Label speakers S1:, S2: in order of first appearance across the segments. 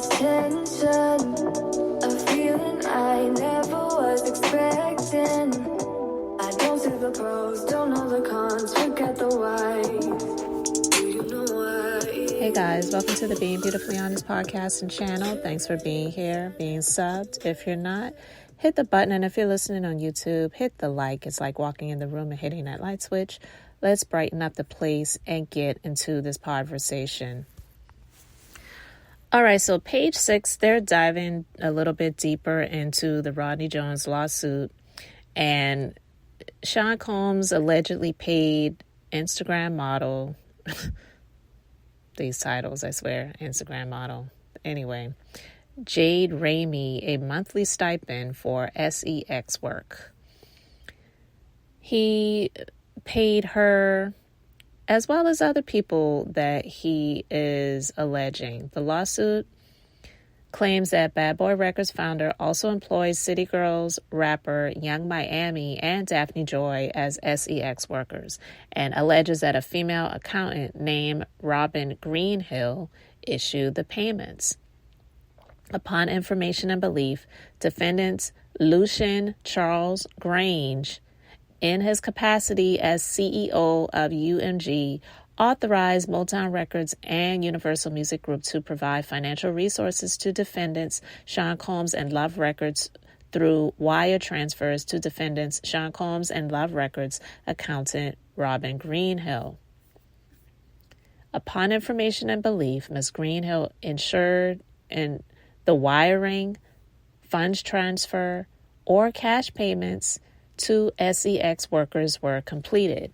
S1: this tension, a feeling I never was expecting. I don't see the pros, don't know the cons, forget the why. Do you know why?
S2: Hey guys, welcome to the Being Beautifully Honest podcast and channel. Thanks for being here, being subbed. If you're not, hit the button, and if you're listening on YouTube, hit the like. It's like walking in the room and hitting that light switch. Let's brighten up the place and get into this conversation. All right, so page 6, they're diving a little bit deeper into the Rodney Jones lawsuit, and Sean Combs allegedly paid Instagram model, these titles, I swear, Instagram model, anyway, Jade Ramey a monthly stipend for sex work. He paid her, as well as other people that he is alleging. The lawsuit claims that Bad Boy Records founder also employs City Girls rapper Young Miami and Daphne Joy as sex workers, and alleges that a female accountant named Robin Greenhill issued the payments. Upon information and belief, defendants Lucian Charles Grange, in his capacity as CEO of UMG, authorized Motown Records and Universal Music Group to provide financial resources to defendants Sean Combs and Love Records through wire transfers to defendants Sean Combs and Love Records accountant Robin Greenhill. Upon information and belief, Ms. Greenhill ensured in the wiring, funds transfer, or cash payments to sex workers were completed.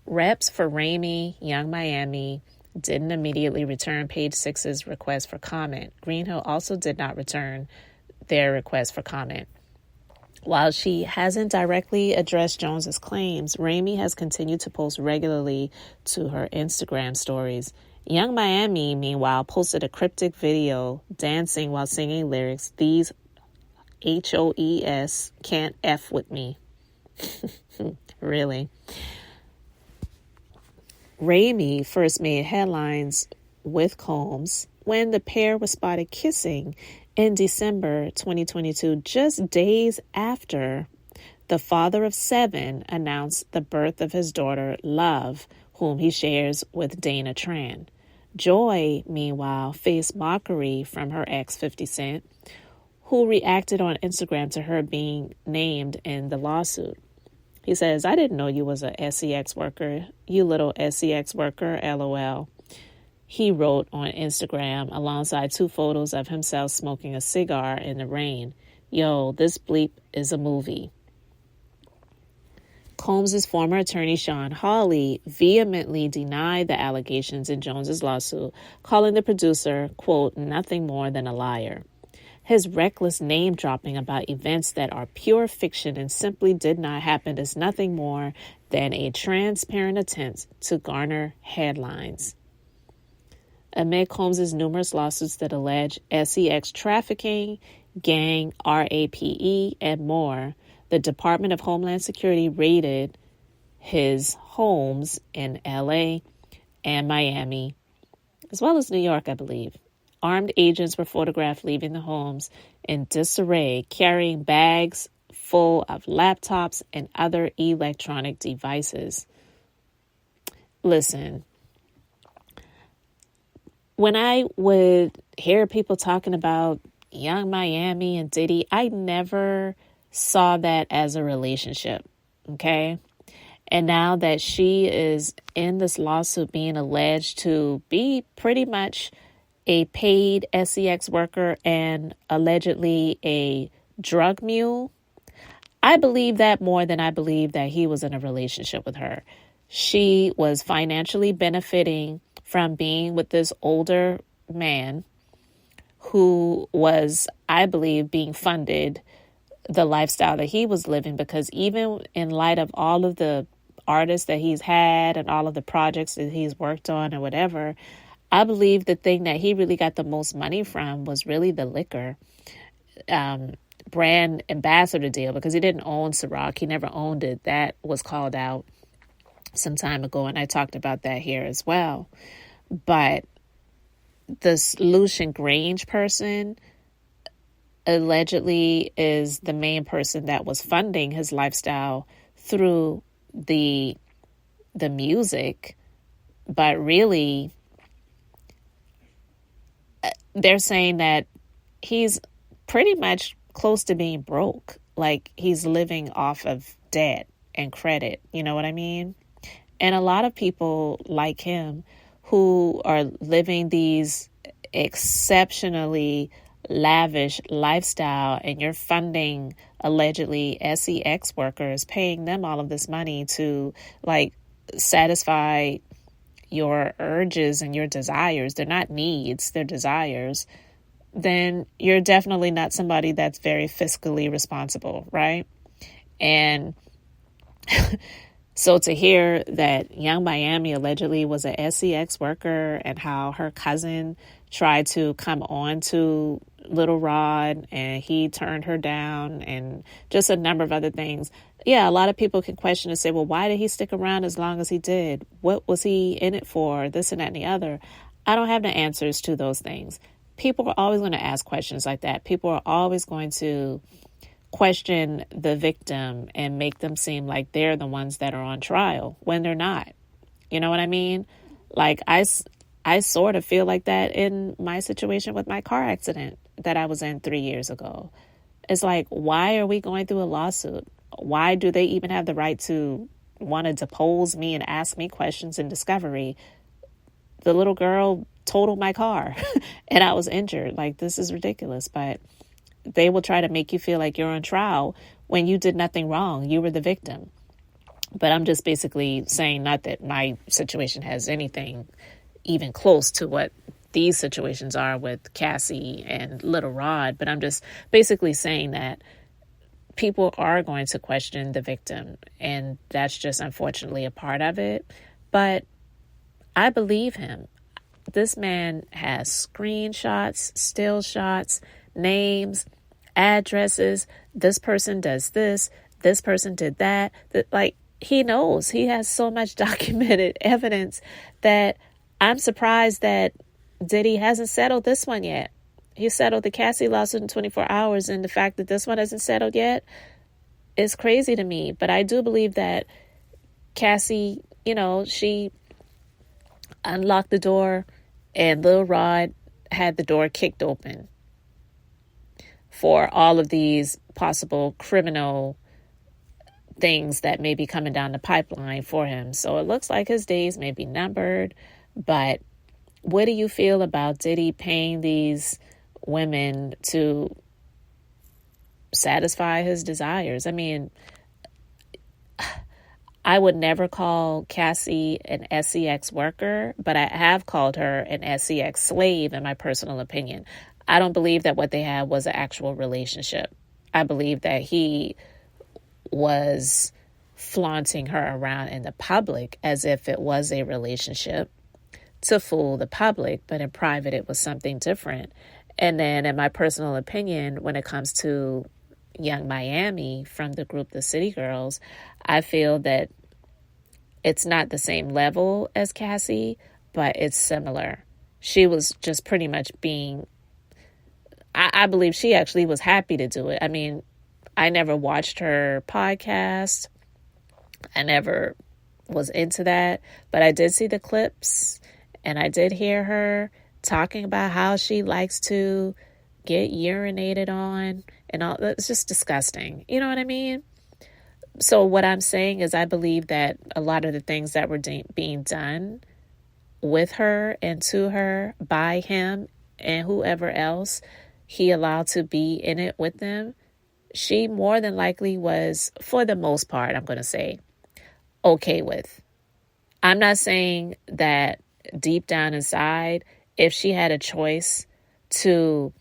S2: Reps for Ramey, Young Miami didn't immediately return page 6's request for comment. Greenhill also did not return their request for comment. While she hasn't directly addressed Jones's claims, Ramey has continued to post regularly to her Instagram stories. Young Miami, meanwhile, posted a cryptic video dancing while singing lyrics, "These HOES can't F with me." Really? Ramey first made headlines with Combs when the pair was spotted kissing in December 2022, just days after the father of 7 announced the birth of his daughter, Love, whom he shares with Dana Tran. Joy, meanwhile, faced mockery from her ex, 50 Cent, who reacted on Instagram to her being named in the lawsuit. He says, "I didn't know you was a sex worker, you little sex worker, LOL." He wrote on Instagram alongside 2 photos of himself smoking a cigar in the rain. "Yo, this bleep is a movie." Combs' former attorney, Sean Hawley, vehemently denied the allegations in Jones's lawsuit, calling the producer, quote, "nothing more than a liar." His reckless name-dropping about events that are pure fiction and simply did not happen is nothing more than a transparent attempt to garner headlines. Amid Combs' numerous lawsuits that allege sex trafficking, gang, RAPE, and more, the Department of Homeland Security raided his homes in LA and Miami, as well as New York, I believe. Armed agents were photographed leaving the homes in disarray, carrying bags full of laptops and other electronic devices. Listen, when I would hear people talking about Young Miami and Diddy, I never saw that as a relationship, okay? And now that she is in this lawsuit being alleged to be pretty much a paid sex worker and allegedly a drug mule, I believe that more than I believe that he was in a relationship with her. She was financially benefiting from being with this older man who was, I believe, being funded the lifestyle that he was living, because even in light of all of the artists that he's had and all of the projects that he's worked on or whatever, I believe the thing that he really got the most money from was really the liquor brand ambassador deal, because he didn't own Ciroc. He never owned it. That was called out some time ago, and I talked about that here as well. But this Lucian Grange person allegedly is the main person that was funding his lifestyle through the music, but really they're saying that he's pretty much close to being broke. Like, he's living off of debt and credit. You know what I mean? And a lot of people like him who are living these exceptionally lavish lifestyle, and you're funding allegedly sex workers, paying them all of this money to like satisfy your urges and your desires. They're not needs, they're desires. Then you're definitely not somebody that's very fiscally responsible, right? And so to hear that Young Miami allegedly was a sex worker, and how her cousin tried to come on to Little Rod and he turned her down, and just a number of other things. Yeah, a lot of people can question and say, well, why did he stick around as long as he did? What was he in it for? This and that and the other. I don't have the answers to those things. People are always going to ask questions like that. People are always going to question the victim and make them seem like they're the ones that are on trial when they're not. You know what I mean? Like, I sort of feel like that in my situation with my car accident that I was in 3 years ago. It's like, why are we going through a lawsuit? Why do they even have the right to want to depose me and ask me questions in discovery? The little girl totaled my car and I was injured. Like, this is ridiculous. But they will try to make you feel like you're on trial when you did nothing wrong. You were the victim. But I'm just basically saying, not that my situation has anything even close to what these situations are with Cassie and Little Rod, but I'm just basically saying that people are going to question the victim, and that's just unfortunately a part of it. But I believe him. This man has screenshots, still shots, names, addresses. This person does this. This person did that. Like, he knows. He has so much documented evidence that I'm surprised that Diddy hasn't settled this one yet. He settled the Cassie lawsuit in 24 hours, and the fact that this one hasn't settled yet is crazy to me. But I do believe that Cassie, she unlocked the door and Lil Rod had the door kicked open for all of these possible criminal things that may be coming down the pipeline for him. So it looks like his days may be numbered. But what do you feel about Diddy paying these women to satisfy his desires? I mean, I would never call Cassie an sex worker, but I have called her an sex slave in my personal opinion. I don't believe that what they had was an actual relationship. I believe that he was flaunting her around in the public as if it was a relationship to fool the public, but in private it was something different. And then in my personal opinion, when it comes to Young Miami from the group The City Girls, I feel that it's not the same level as Cassie, but it's similar. She was just pretty much being, I believe she actually was happy to do it. I mean, I never watched her podcast. I never was into that, but I did see the clips and I did hear her talking about how she likes to get urinated on and all. It's just disgusting. You know what I mean? So what I'm saying is I believe that a lot of the things that were being done with her and to her by him and whoever else he allowed to be in it with them, she more than likely was, for the most part, I'm going to say, okay with. I'm not saying that deep down inside, if she had a choice to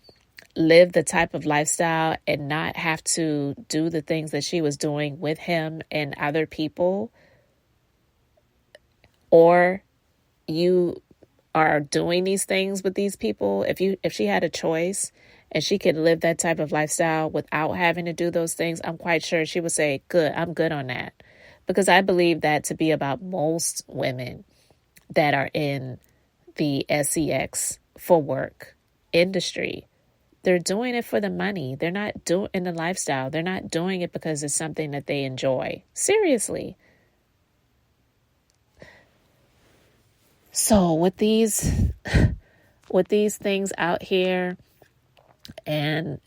S2: live the type of lifestyle and not have to do the things that she was doing with him and other people, or you are doing these things with these people, if she had a choice and she could live that type of lifestyle without having to do those things, I'm quite sure she would say, good, I'm good on that. Because I believe that to be about most women that are in the sex for work, industry. They're doing it for the money. They're not doing in the lifestyle. They're not doing it because it's something that they enjoy. Seriously. So with these things out here, and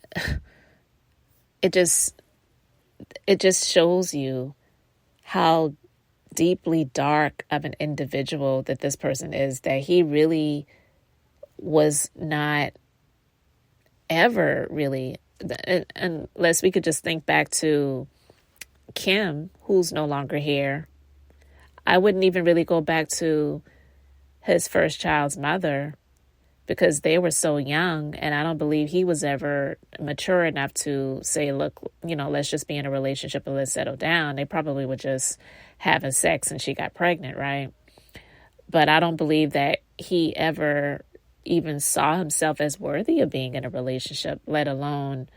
S2: it just shows you how deeply dark of an individual that this person is, that he really was not ever really, unless we could just think back to Kim, who's no longer here. I wouldn't even really go back to his first child's mother, because they were so young, and I don't believe he was ever mature enough to say, look, let's just be in a relationship and let's settle down. They probably were just having sex and she got pregnant, right? But I don't believe that he ever even saw himself as worthy of being in a relationship, let alone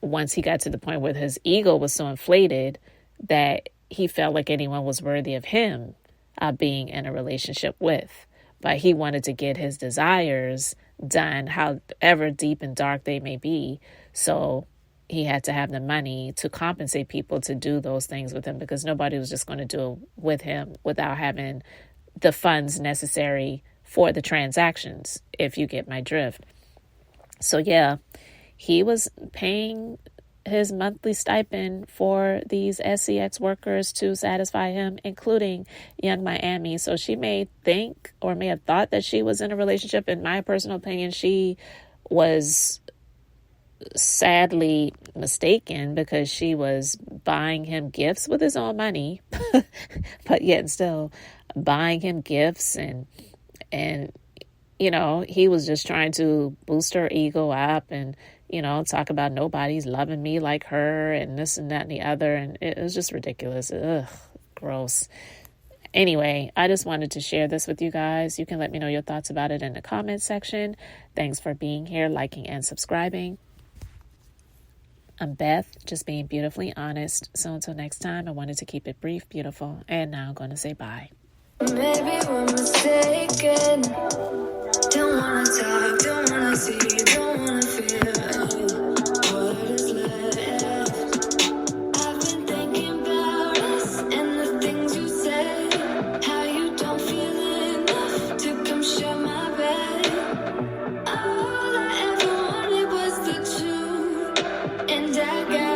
S2: once he got to the point where his ego was so inflated that he felt like anyone was worthy of him being in a relationship with. But he wanted to get his desires done, however deep and dark they may be. So he had to have the money to compensate people to do those things with him, because nobody was just going to do it with him without having the funds necessary for the transactions, if you get my drift. So yeah, he was paying his monthly stipend for these SCX workers to satisfy him, including Young Miami. So she may think, or may have thought, that she was in a relationship. In my personal opinion, she was sadly mistaken, because she was buying him gifts with his own money, but yet still buying him gifts, and he was just trying to boost her ego up and talk about nobody's loving me like her and this and that and the other. And it was just ridiculous. Ugh, gross. Anyway, I just wanted to share this with you guys. You can let me know your thoughts about it in the comment section. Thanks for being here, liking, and subscribing. I'm Beth, just being beautifully honest. So until next time, I wanted to keep it brief, beautiful, and now I'm going to say bye.
S1: Maybe we're mistaken. Don't wanna talk, don't wanna see, don't wanna feel what is left. I've been thinking about us and the things you said. How you don't feel enough to come share my bed. All I ever wanted was the truth, and I got